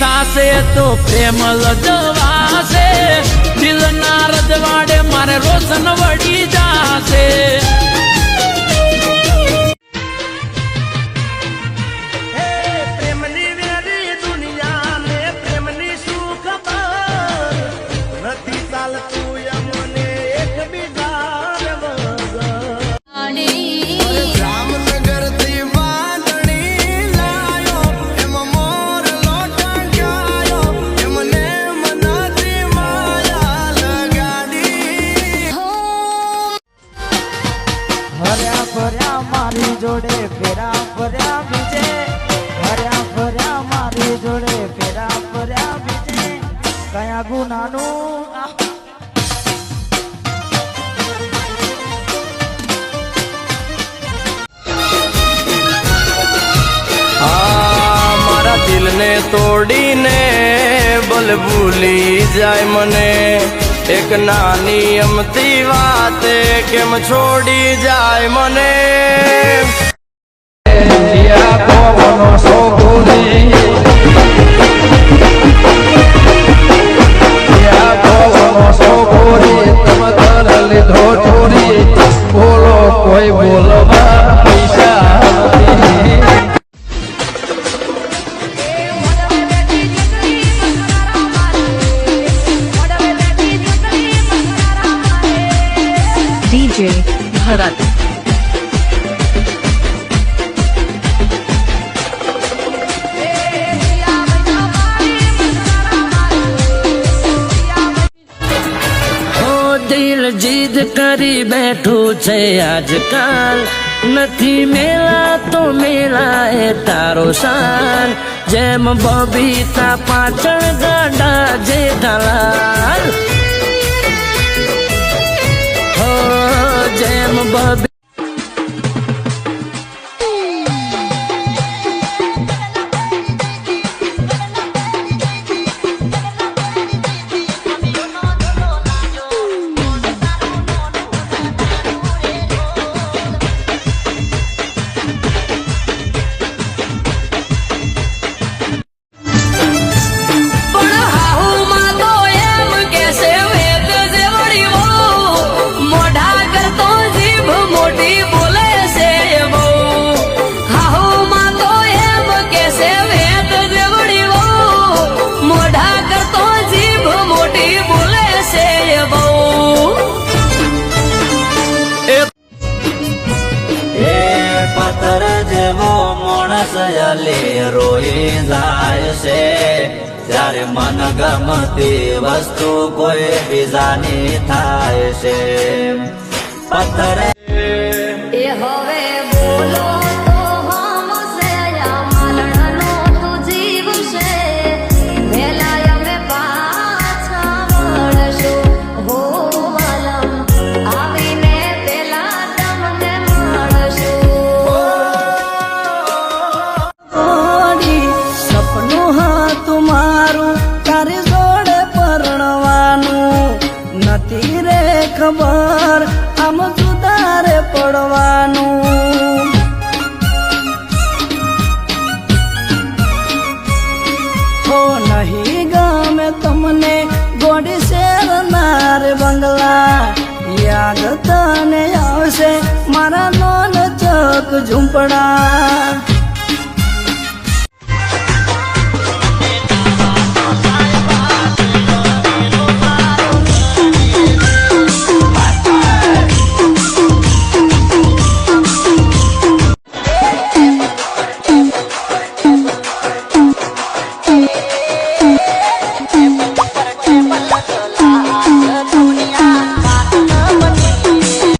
થાશે તો પ્રેમ લજવાશે, દિલના રજવાડે મારે રોશન વળી જાશે. મારી જોડે ફેરા ફર્યા બીજે, હર્યા ફર્યા મારી જોડે ફેરા ફર્યા બીજે, કયા ગુનાનું મારા દિલને તોડીને બલ ભૂલી જાય મને, એક નાની અમતી વાતે કેમ છોડી જાય મને. બોલો કોઈ બોલવા પૈસા DJ Bharat. દિલ જીદ કરી બેઠું છે આજકાલ, નથી મેલા તો મેલા એ તારો શાન, જેમ બબીતા પાછળ ગાડા જેઠાલાલ, જેમ બબી રોઈ જાય છે, ત્યારે મન ગમતી વસ્તુ કોઈ બીજાની થાય છે. પથ્થર એ હવે બોલો તો હમશે માલણનો તું જીવશે, વેલા અમે પાછા મળશું હો વાલમ, આવીને પેલા તમને મળશું. સપનું હતું મારું તારી જોડે પરણવાનું, નથી રે ખબર આમ સુધારે પડવાનું. હો નહીં ગમે તમને ગોડી શેરનાર બંગલા, યાદ તને આવશે મારા નોન ચક ઝૂંપડા.